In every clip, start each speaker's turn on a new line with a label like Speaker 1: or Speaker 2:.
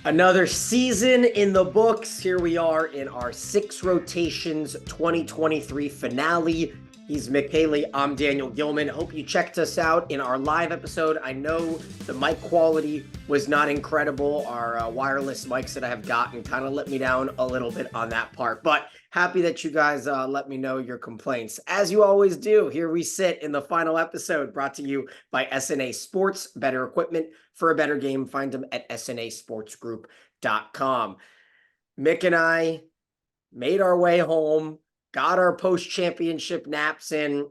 Speaker 1: Another season in the books. Here we are in our Six Rotations 2023 finale. He's Mick Haley. I'm Daniel Gilman. Hope you checked us out in our live episode. I know the mic quality was not incredible. Our wireless mics that I have gotten kind of let me down a little bit on that part, but happy that you guys let me know your complaints. As you always do, here we sit in the final episode brought to you by SNA Sports. Better equipment for a better game. Find them at snasportsgroup.com. Mick and I made our way home, got our post-championship naps in,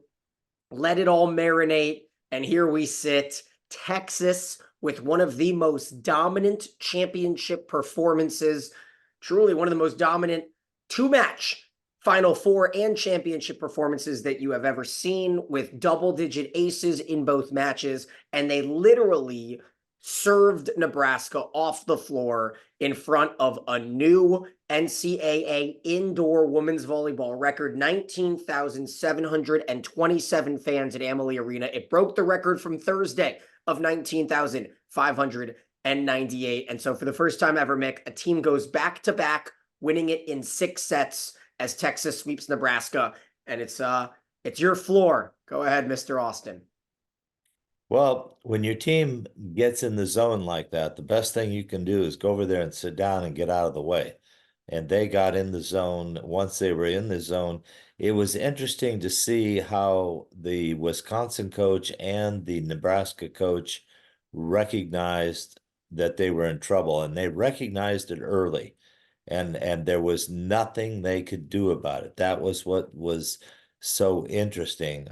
Speaker 1: let it all marinate, and here we sit, Texas, with one of the most dominant championship performances, truly one of the most dominant two-match Final Four and championship performances that you have ever seen, with double-digit aces in both matches, and they literally served Nebraska off the floor in front of a new NCAA indoor women's volleyball record, 19,727 fans at Amalie Arena. It broke the record from Thursday of 19,598. And so for the first time ever, Mick, a team goes back-to-back, winning it in 6 sets as Texas sweeps Nebraska. And it's your floor. Go ahead, Mr. Austin.
Speaker 2: Well, when your team gets in the zone like that, the best thing you can do is go over there and sit down and get out of the way. And they got in the zone. Once they were in the zone, it was interesting to see how the Wisconsin coach and the Nebraska coach recognized that they were in trouble, and they recognized it early. And there was nothing they could do about it. That was what was so interesting.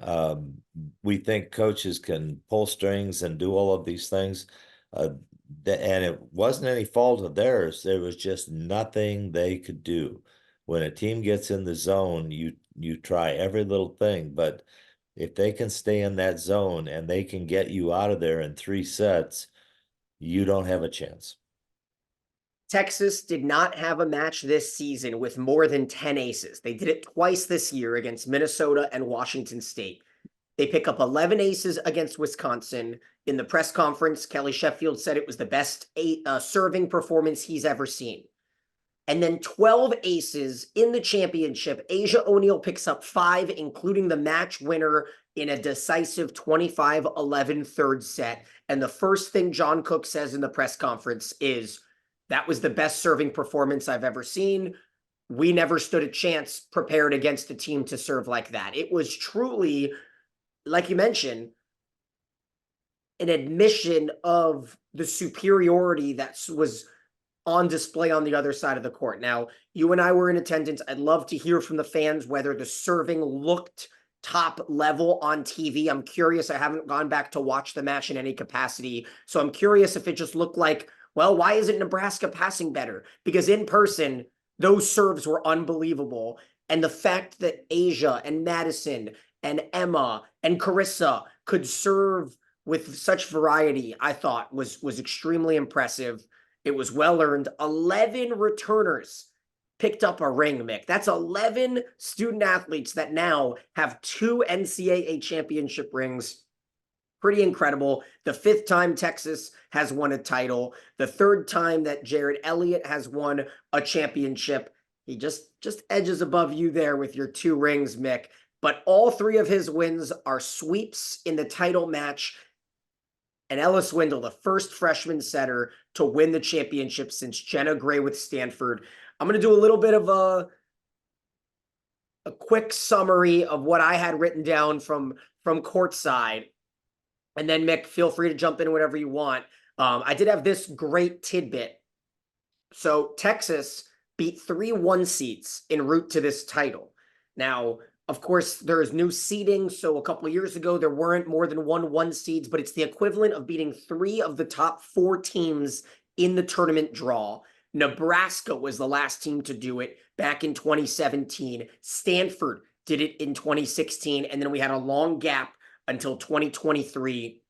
Speaker 2: We think coaches can pull strings and do all of these things, and it wasn't any fault of theirs. There was just nothing they could do. When a team gets in the zone, you try every little thing, but if they can stay in that zone and they can get you out of there in 3 sets, you don't have a chance.
Speaker 1: Texas did not have a match this season with more than 10 aces. They did it twice this year against Minnesota and Washington State. They pick up 11 aces against Wisconsin. In the press conference, Kelly Sheffield said it was the best serving performance he's ever seen. And then 12 aces in the championship. Asia O'Neal picks up 5, including the match winner in a decisive 25-11 third set. And the first thing John Cook says in the press conference is, "That was the best serving performance I've ever seen. We never stood a chance prepared against a team to serve like that." It was truly, like you mentioned, an admission of the superiority that was on display on the other side of the court. Now, you and I were in attendance. I'd love to hear from the fans whether the serving looked top level on TV. I'm curious. I haven't gone back to watch the match in any capacity. So I'm curious if it just looked like, well, why isn't Nebraska passing better? Because in person, those serves were unbelievable. And the fact that Asia and Madison and Emma and Carissa could serve with such variety, I thought was extremely impressive. It was well earned. 11 returners picked up a ring, Mick. That's 11 student athletes that now have 2 NCAA championship rings. Pretty incredible. The 5th time Texas has won a title. The 3rd time that Jared Elliott has won a championship. He just edges above you there with your 2 rings, Mick. But all 3 of his wins are sweeps in the title match. And Ellis Wendell, the first freshman setter to win the championship since Jenna Gray with Stanford. I'm going to do a little bit of a quick summary of what I had written down from courtside. And then, Mick, feel free to jump in whenever you want. I did have this great tidbit. So Texas beat 3 1 seeds en route to this title. Now, of course, there is new seeding. So a couple of years ago, there weren't more than 1 seeds, but it's the equivalent of beating 3 of the top 4 teams in the tournament draw. Nebraska was the last team to do it back in 2017. Stanford did it in 2016. And then we had a long gap until 2023.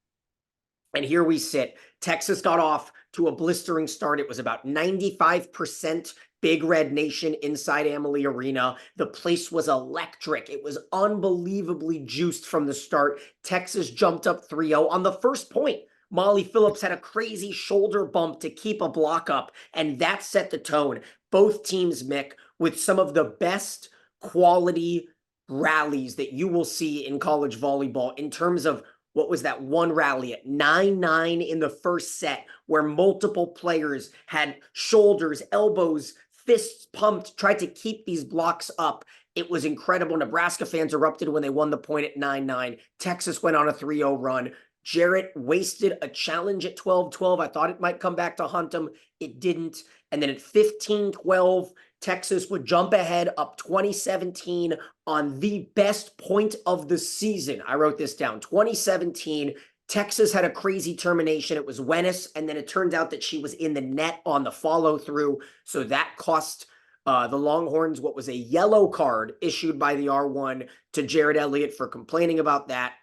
Speaker 1: And here we sit. Texas got off to a blistering start. It was about 95% Big Red Nation inside Amalie Arena. The place was electric. It was unbelievably juiced from the start. Texas jumped up 3-0 on the first point. Molly Phillips had a crazy shoulder bump to keep a block up, and that set the tone. Both teams, Mick, with some of the best quality rallies that you will see in college volleyball in terms of what was that one rally at 9-9 in the first set where multiple players had shoulders, elbows, fists pumped, tried to keep these blocks up. It was incredible. Nebraska fans erupted when they won the point at 9-9. Texas went on a 3-0 run. Jarrett wasted a challenge at 12-12. I thought it might come back to hunt him. It didn't. And then at 15-12, Texas would jump ahead up 2017 on the best point of the season. I wrote this down. 2017, Texas had a crazy termination. It was Wennis, and then it turned out that she was in the net on the follow-through. So that cost the Longhorns what was a yellow card issued by the R1 to Jared Elliott for complaining about that.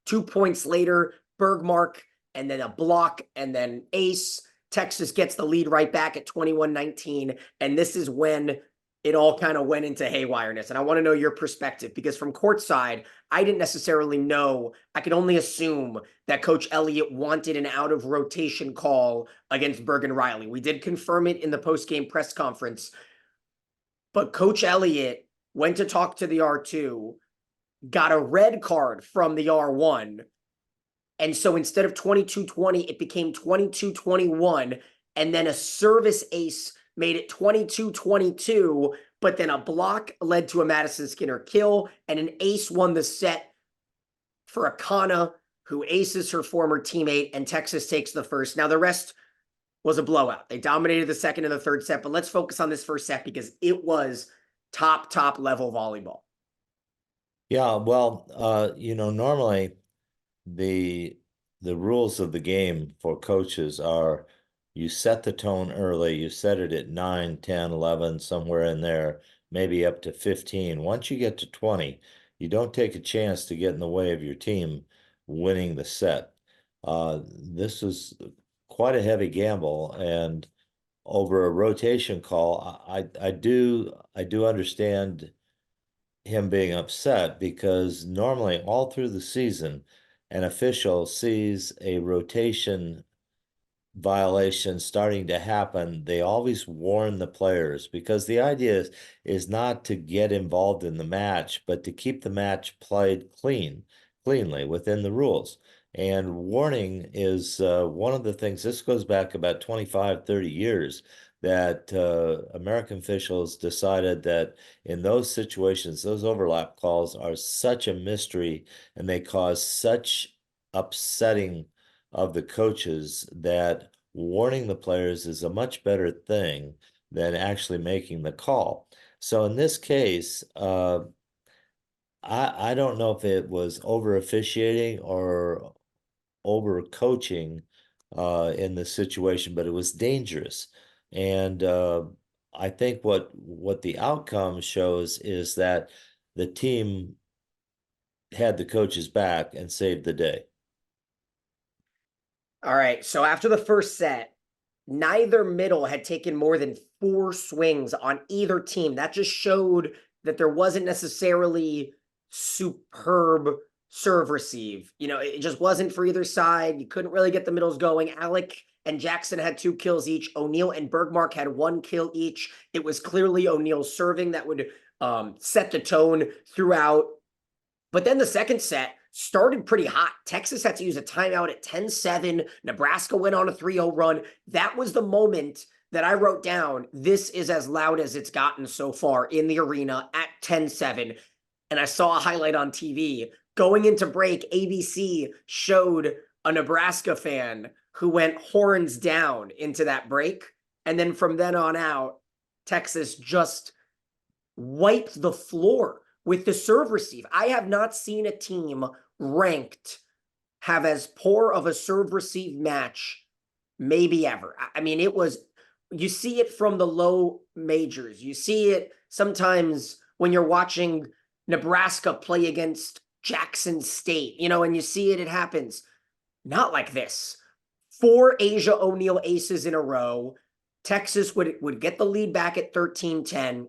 Speaker 1: 2 points later, Bergmark, and then a block, and then ace. Texas gets the lead right back at 21-19, and this is when it all kind of went into haywireness. And I want to know your perspective, because from courtside, I didn't necessarily know. I could only assume that Coach Elliott wanted an out-of-rotation call against Bergen Riley. We did confirm it in the post-game press conference, but Coach Elliott went to talk to the R2, got a red card from the R1, and so instead of 22-20, it became 22-21, and then a service ace made it 22-22, but then a block led to a Madison Skinner kill, and an ace won the set for Akana, who aces her former teammate, and Texas takes the first. Now, the rest was a blowout. They dominated the second and the third set, but let's focus on this first set because it was top level volleyball.
Speaker 2: Yeah, well, normally the rules of the game for coaches are you set the tone early, you set it at 9, 10, 11, somewhere in there, maybe up to 15. Once you get to 20, you don't take a chance to get in the way of your team winning the set. This is quite a heavy gamble, and over a rotation call, I do understand him being upset, because normally all through the season, an official sees a rotation violation starting to happen, they always warn the players, because the idea is not to get involved in the match, but to keep the match played cleanly within the rules. And warning is one of the things. This goes back about 25, 30 years, that American officials decided that in those situations, those overlap calls are such a mystery, and they cause such upsetting of the coaches, that warning the players is a much better thing than actually making the call. So in this case, I don't know if it was over officiating or over coaching in this situation, but it was dangerous. And I think what the outcome shows is that the team had the coaches back and saved the day.
Speaker 1: All right, so after the first set, neither middle had taken more than 4 swings on either team. That just showed that there wasn't necessarily superb serve receive. It just wasn't for either side. You couldn't really get the middles going. Alec and Jackson had 2 kills each. O'Neal and Bergmark had 1 kill each. It was clearly O'Neal serving that would set the tone throughout. But then the second set started pretty hot. Texas had to use a timeout at 10-7. Nebraska went on a 3-0 run. That was the moment that I wrote down, this is as loud as it's gotten so far in the arena at 10-7. And I saw a highlight on TV. Going into break, ABC showed a Nebraska fan who went horns down into that break. And then from then on out, Texas just wiped the floor with the serve receive. I have not seen a team ranked have as poor of a serve receive match maybe ever. I mean, you see it from the low majors. You see it sometimes when you're watching Nebraska play against Jackson State, and you see it happens. Not like this. 4 Asia O'Neal aces in a row. Texas would get the lead back at 13-10.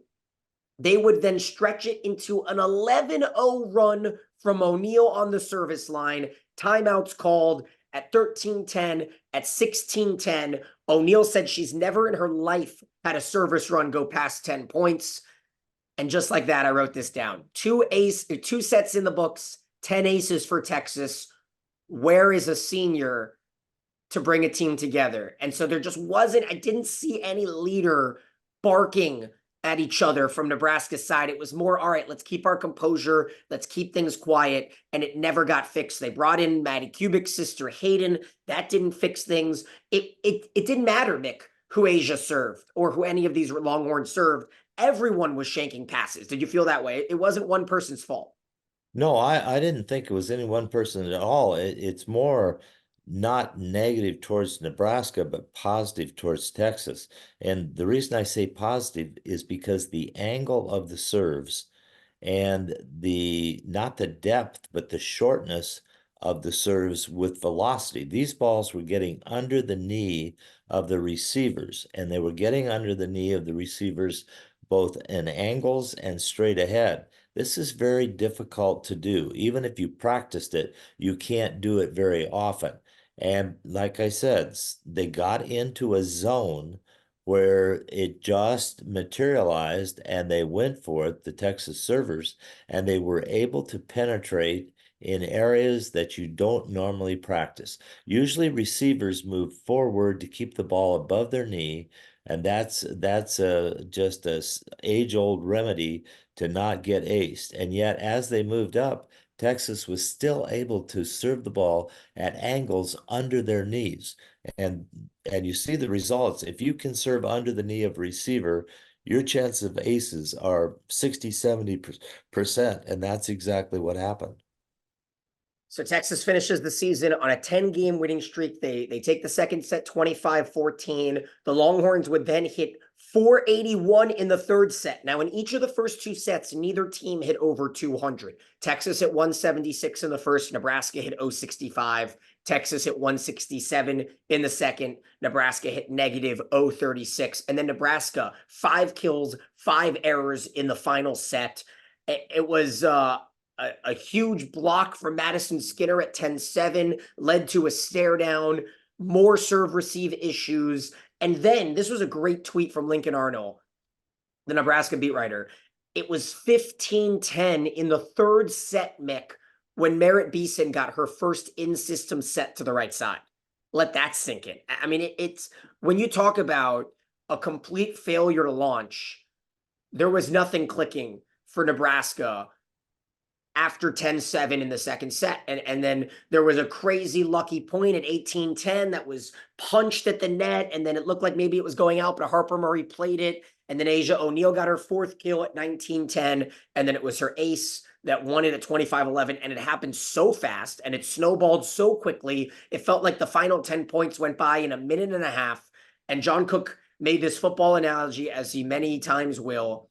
Speaker 1: They would then stretch it into an 11-0 run from O'Neal on the service line. Timeouts called, at 13-10, at 16-10. O'Neal said she's never in her life had a service run go past 10 points. And just like that, I wrote this down. Two sets in the books, 10 aces for Texas. Where is a senior to bring a team together? And so there just wasn't, I didn't see any leader barking at each other from Nebraska's side. It was more, all right, let's keep our composure. Let's keep things quiet. And it never got fixed. They brought in Maddie Kubik's sister, Hayden. That didn't fix things. It didn't matter, Mick, who Asia served or who any of these Longhorns served. Everyone was shanking passes. Did you feel that way? It wasn't one person's fault.
Speaker 2: No, I didn't think it was any one person at all. It's more not negative towards Nebraska, but positive towards Texas. And the reason I say positive is because the angle of the serves and the not the depth, but the shortness of the serves with velocity. These balls were getting under the knee of the receivers, and they were getting under the knee of the receivers both in angles and straight ahead. This is very difficult to do. Even if you practiced it, you can't do it very often. And like I said, they got into a zone where it just materialized and they went for it, the Texas servers, and they were able to penetrate in areas that you don't normally practice. Usually receivers move forward to keep the ball above their knee, and that's just a age-old remedy to not get aced. And yet, as they moved up, Texas was still able to serve the ball at angles under their knees. And you see the results. If you can serve under the knee of a receiver, your chance of aces are 60, 70%. And that's exactly what happened.
Speaker 1: So Texas finishes the season on a 10-game winning streak. They take the second set 25-14. The Longhorns would then hit 481 in the third set. Now, in each of the first two sets, neither team hit over 200. Texas hit 176 in the first. Nebraska hit 065. Texas hit 167 in the second. Nebraska hit negative 036. And then Nebraska, 5 kills, 5 errors in the final set. It was a huge block from Madison Skinner at 10-7 led to a stare down, more serve receive issues. And then this was a great tweet from Lincoln Arnold, the Nebraska beat writer. It was 15-10 in the third set, Mick, when Merritt Beeson got her first in-system set to the right side. Let that sink in. I mean, it's when you talk about a complete failure to launch, there was nothing clicking for Nebraska after 10-7 in the second set. And then there was a crazy lucky point at 18-10 that was punched at the net, and then it looked like maybe it was going out, but Harper Murray played it, and then Asia O'Neal got her 4th kill at 19-10, and then it was her ace that won it at 25-11, and it happened so fast, and it snowballed so quickly, it felt like the final 10 points went by in a minute and a half, and John Cook made this football analogy, as he many times will.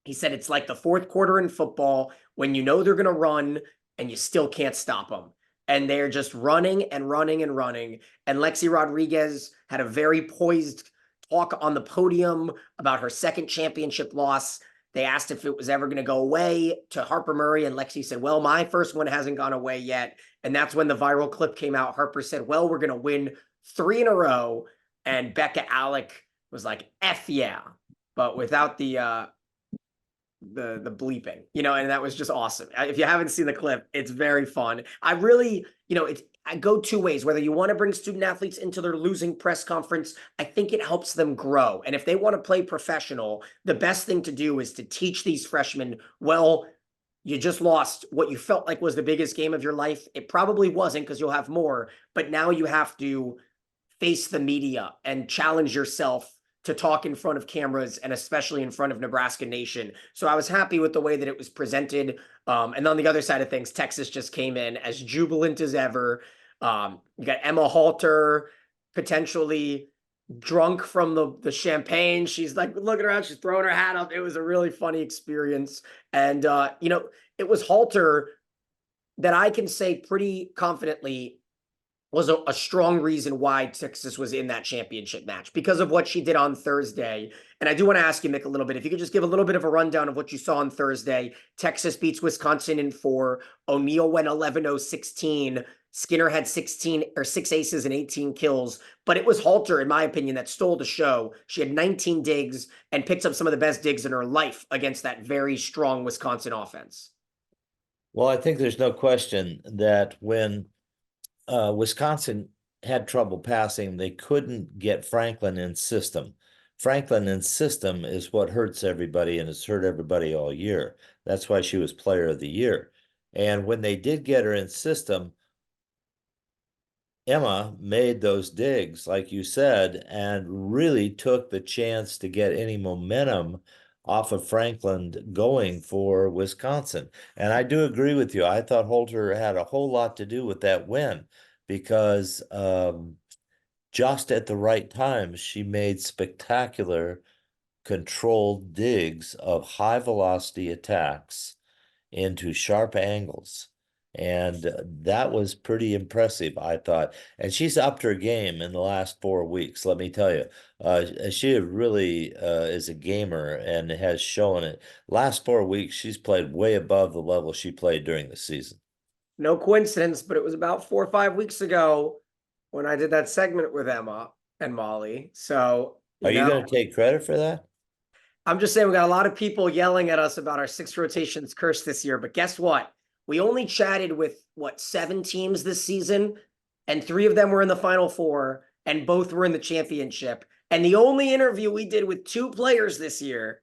Speaker 1: He said it's like the fourth quarter in football when you know they're going to run and you still can't stop them. And they're just running and running and running. And Lexi Rodriguez had a very poised talk on the podium about her second championship loss. They asked if it was ever going to go away to Harper Murray. And Lexi said, well, my first one hasn't gone away yet. And that's when the viral clip came out. Harper said, well, we're going to win 3 in a row. And Becca Alec was like, F yeah. But without the bleeping, and that was just awesome. If you haven't seen the clip, it's very fun. I really, I go 2 ways. Whether you want to bring student athletes into their losing press conference, I think it helps them grow. And if they want to play professional, the best thing to do is to teach these freshmen, well, you just lost what you felt like was the biggest game of your life. It probably wasn't, because you'll have more, but now you have to face the media and challenge yourself to talk in front of cameras, and especially in front of Nebraska Nation. So I was happy with the way that it was presented. And on the other side of things, Texas just came in as jubilant as ever. You got Emma Halter, potentially drunk from the champagne. She's like looking around, she's throwing her hat up. It was a really funny experience. And, it was Halter that I can say pretty confidently was a strong reason why Texas was in that championship match, because of what she did on Thursday. And I do want to ask you, Mick, a little bit, if you could just give a little bit of a rundown of what you saw on Thursday. Texas beats Wisconsin in 4. O'Neal went 11-0-16. Skinner had 16 or 6 aces and 18 kills, but it was Halter, in my opinion, that stole the show. She had 19 digs and picked up some of the best digs in her life against that very strong Wisconsin offense.
Speaker 2: Well, I think there's no question that when Wisconsin had trouble passing, they couldn't get Franklin in system. Franklin in system is what hurts everybody and has hurt everybody all year. That's why she was player of the year. And when they did get her in system, Emma made those digs, like you said, and really took the chance to get any momentum off of Franklin going for Wisconsin. And I do agree with you. I thought Holter had a whole lot to do with that win because just at the right time, she made spectacular controlled digs of high velocity attacks into sharp angles. And that was pretty impressive, I thought. And she's upped her game in the last 4 weeks, let me tell you. She really is a gamer and has shown it. Last 4 weeks, she's played way above the level she played during the season.
Speaker 1: No coincidence, but it was about 4 or 5 weeks ago when I did that segment with Emma and Molly. So,
Speaker 2: Are you going to take credit for that?
Speaker 1: I'm just saying we got a lot of people yelling at us about our 6 rotations curse this year, but guess what? We only chatted with 7 teams this season, and 3 of them were in the Final Four, and both were in the championship. And the only interview we did with 2 players this year,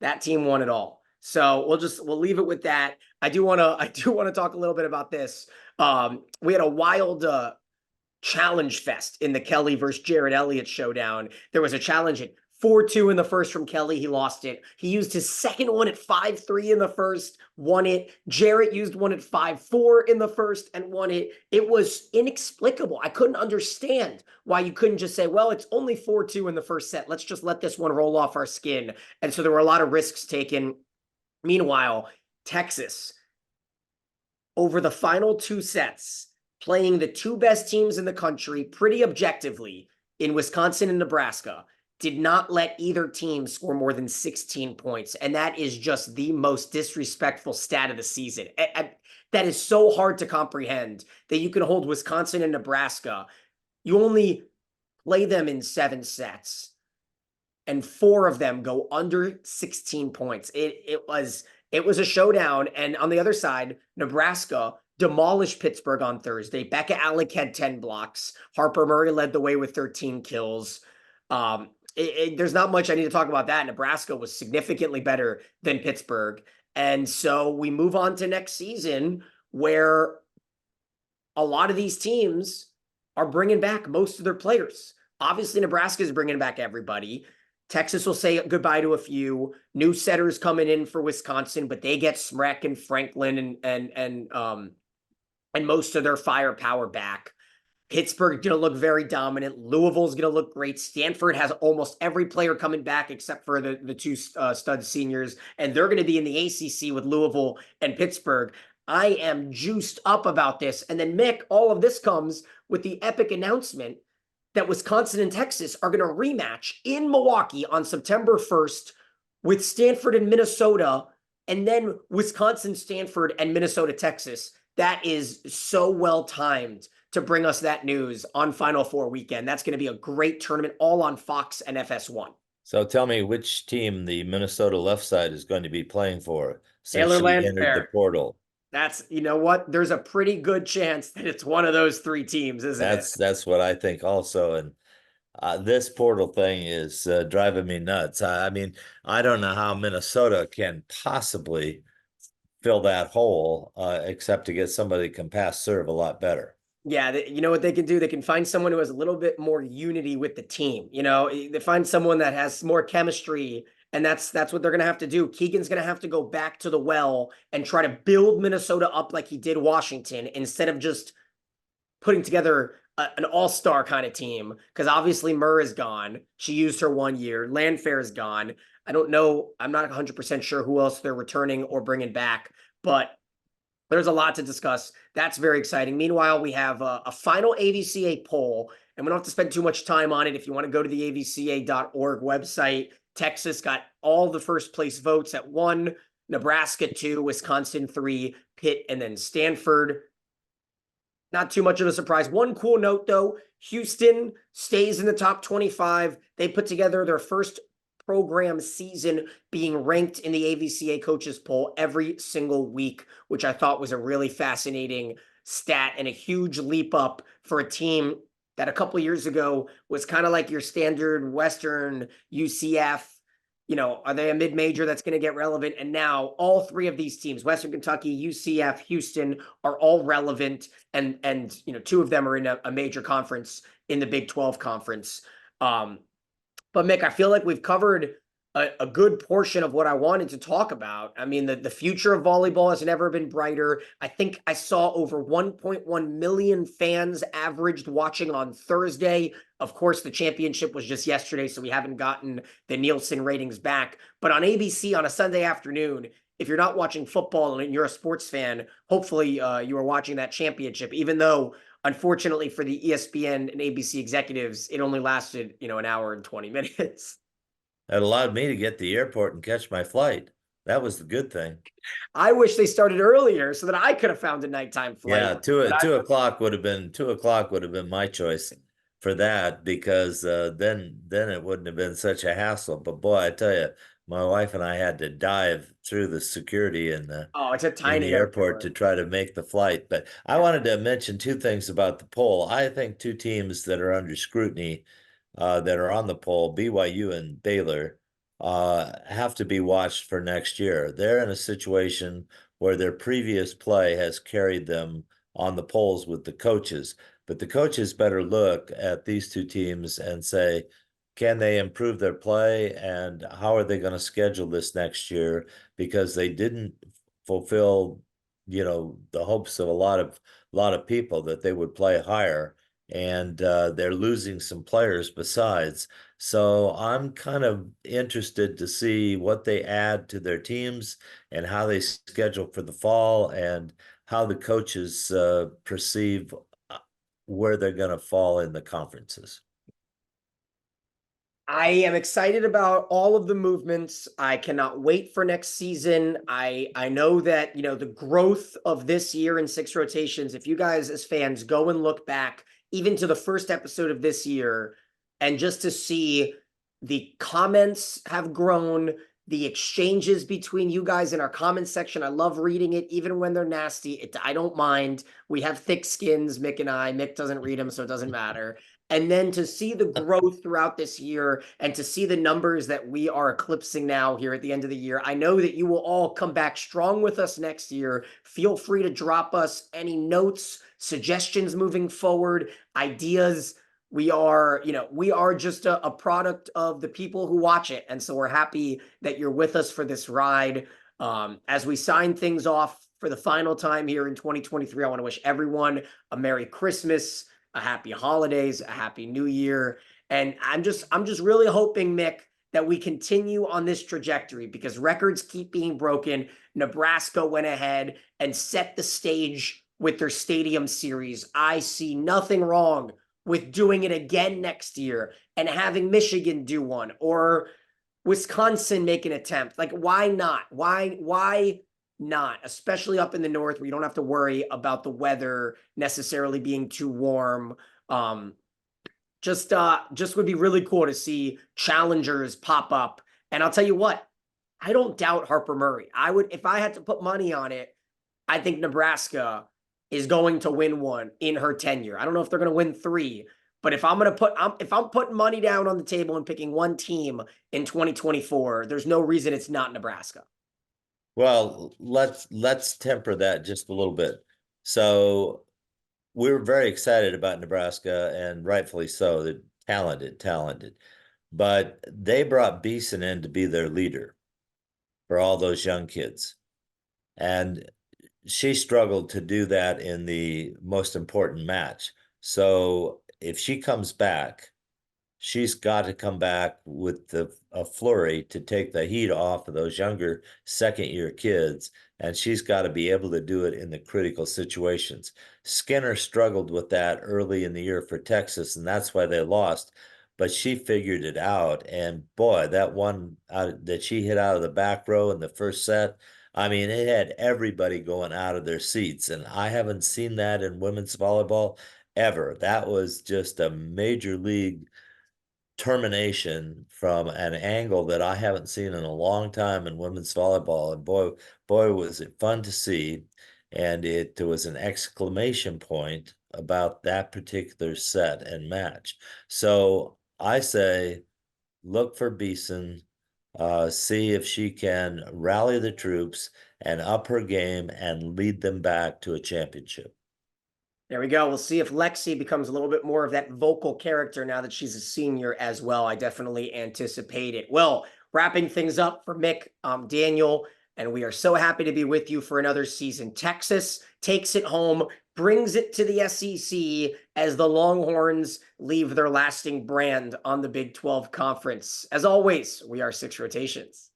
Speaker 1: that team won it all. So we'll leave it with that. I do want to talk a little bit about this. We had a wild challenge fest in the Kelly versus Jared Elliott showdown. There was a challenge at 4-2 in the first from Kelly. He lost it. He used his second one at 5-3 in the first, won it. Jarrett used one at 5-4 in the first and won it. It was inexplicable. I couldn't understand why you couldn't just say, well, it's only 4-2 in the first set. Let's just let this one roll off our skin. And so there were a lot of risks taken. Meanwhile, Texas, over the final 2 sets, playing the 2 best teams in the country pretty objectively in Wisconsin and Nebraska, did not let either team score more than 16 points. And that is just the most disrespectful stat of the season. That is so hard to comprehend that you can hold Wisconsin and Nebraska. You only play them in 7 sets, and 4 of them go under 16 points. It was a showdown. And on the other side, Nebraska demolished Pittsburgh on Thursday. Becca Alec had 10 blocks. Harper Murray led the way with 13 kills. There's not much I need to talk about that. Nebraska was significantly better than Pittsburgh. And so we move on to next season where a lot of these teams are bringing back most of their players. Obviously, Nebraska is bringing back everybody. Texas will say goodbye to a few new setters coming in for Wisconsin, but they get Smrek and Franklin and most of their firepower back. Pittsburgh going to look very dominant. Louisville's going to look great. Stanford has almost every player coming back except for the 2 stud seniors, and they're going to be in the ACC with Louisville and Pittsburgh. I am juiced up about this. And then, Mick, all of this comes with the epic announcement that Wisconsin and Texas are going to rematch in Milwaukee on September 1st with Stanford and Minnesota, and then Wisconsin, Stanford, and Minnesota, Texas. That is so well timed to bring us that news on Final Four weekend. That's going to be a great tournament, all on Fox and FS1.
Speaker 2: So tell me which team the Minnesota left side is going to be playing for since
Speaker 1: Taylor
Speaker 2: she entered the
Speaker 1: Landfair.
Speaker 2: portal.
Speaker 1: That's, you know what? There's a pretty good chance that it's one of those 3 teams, isn't it?
Speaker 2: That's what I think also. And this portal thing is driving me nuts. I mean, I don't know how Minnesota can possibly fill that hole except to get somebody that can pass serve a lot better.
Speaker 1: Yeah, you know what they can do? They can find someone who has a little bit more unity with the team. You know, they find someone that has more chemistry, and that's what they're going to have to do. Keegan's going to have to go back to the well and try to build Minnesota up like he did Washington instead of just putting together an all-star kind of team, because obviously Murr is gone. She used her 1 year. Landfair is gone. I don't know. I'm not 100% sure who else they're returning or bringing back, but there's a lot to discuss. That's very exciting. Meanwhile, we have a final AVCA poll, and we don't have to spend too much time on it. If you want to go to the avca.org website, Texas got all the first place votes at 1, Nebraska 2, Wisconsin 3, Pitt, and then Stanford. Not too much of a surprise. One cool note, though, Houston stays in the top 25. They put together their first program season being ranked in the AVCA coaches poll every single week, which I thought was a really fascinating stat and a huge leap up for a team that a couple years ago was kind of like your standard Western UCF. Are they a mid-major that's going to get relevant? And now all three of these teams, Western Kentucky, UCF, Houston, are all relevant. And two of them are in a major conference in the Big 12 conference. But Mick, I feel like we've covered a good portion of what I wanted to talk about. I mean, the future of volleyball has never been brighter. I think I saw over 1.1 million fans averaged watching on Thursday. Of course, the championship was just yesterday, so we haven't gotten the Nielsen ratings back. But on ABC on a Sunday afternoon, if you're not watching football and you're a sports fan, hopefully you are watching that championship, even though unfortunately for the ESPN and ABC executives, it only lasted, an hour and 20 minutes.
Speaker 2: That allowed me to get to the airport and catch my flight. That was the good thing.
Speaker 1: I wish they started earlier so that I could have found a nighttime flight.
Speaker 2: Yeah, two o'clock would have been 2 o'clock would have been my choice for that because then it wouldn't have been such a hassle. But boy, I tell you, my wife and I had to dive through the security
Speaker 1: It's a
Speaker 2: in
Speaker 1: tiny
Speaker 2: the airport
Speaker 1: airport.
Speaker 2: to try to make the flight. But I wanted to mention two things about the poll. I think two teams that are under scrutiny that are on the poll, BYU and Baylor, have to be watched for next year. They're in a situation where their previous play has carried them on the polls with the coaches. But the coaches better look at these two teams and say, can they improve their play and how are they going to schedule this next year? Because they didn't fulfill, the hopes of a lot of people that they would play higher, and they're losing some players besides. So I'm kind of interested to see what they add to their teams and how they schedule for the fall and how the coaches perceive where they're going to fall in the conferences.
Speaker 1: I am excited about all of the movements. I cannot wait for next season. I know that, the growth of this year in six rotations, if you guys as fans go and look back even to the first episode of this year and just to see the comments have grown, the exchanges between you guys in our comment section. I love reading it even when they're nasty. I don't mind. We have thick skins, Mick and I. Mick doesn't read them, so it doesn't matter. And then to see the growth throughout this year and to see the numbers that we are eclipsing now here at the end of the year, I know that you will all come back strong with us next year. Feel free to drop us any notes, suggestions moving forward, ideas. We are just a product of the people who watch it. And so we're happy that you're with us for this ride. As we sign things off for the final time here in 2023, I want to wish everyone a Merry Christmas, a happy holidays, a happy new year. And I'm just really hoping, Mick, that we continue on this trajectory because records keep being broken. Nebraska went ahead and set the stage with their stadium series. I see nothing wrong with doing it again next year and having Michigan do one or Wisconsin make an attempt. Like, why not? Why not? Especially up in the north where you don't have to worry about the weather necessarily being too warm. Just would be really cool to see challengers pop up. And I'll tell you what, I don't doubt Harper Murray. I would, if I had to put money on it, I think Nebraska is going to win one in her tenure. I don't know if they're going to win three, but if I'm putting money down on the table and picking one team in 2024, there's no reason it's not Nebraska.
Speaker 2: Well, let's temper that just a little bit. So we're very excited about Nebraska, and rightfully so. They're talented. But they brought Beeson in to be their leader for all those young kids. And she struggled to do that in the most important match. So if she comes back, she's got to come back with a flurry to take the heat off of those younger second-year kids, and she's got to be able to do it in the critical situations. Skinner struggled with that early in the year for Texas, and that's why they lost. But she figured it out, and boy, that one that she hit out of the back row in the first set, I mean, it had everybody going out of their seats, and I haven't seen that in women's volleyball ever. That was just a major league termination from an angle that I haven't seen in a long time in women's volleyball. And boy, was it fun to see. And it was an exclamation point about that particular set and match. So I say, look for Beeson, see if she can rally the troops and up her game and lead them back to a championship.
Speaker 1: There we go. We'll see if Lexi becomes a little bit more of that vocal character now that she's a senior as well. I definitely anticipate it. Well, wrapping things up for Mick, Daniel, and we are so happy to be with you for another season. Texas takes it home, brings it to the SEC as the Longhorns leave their lasting brand on the Big 12 Conference. As always, we are Six Rotations.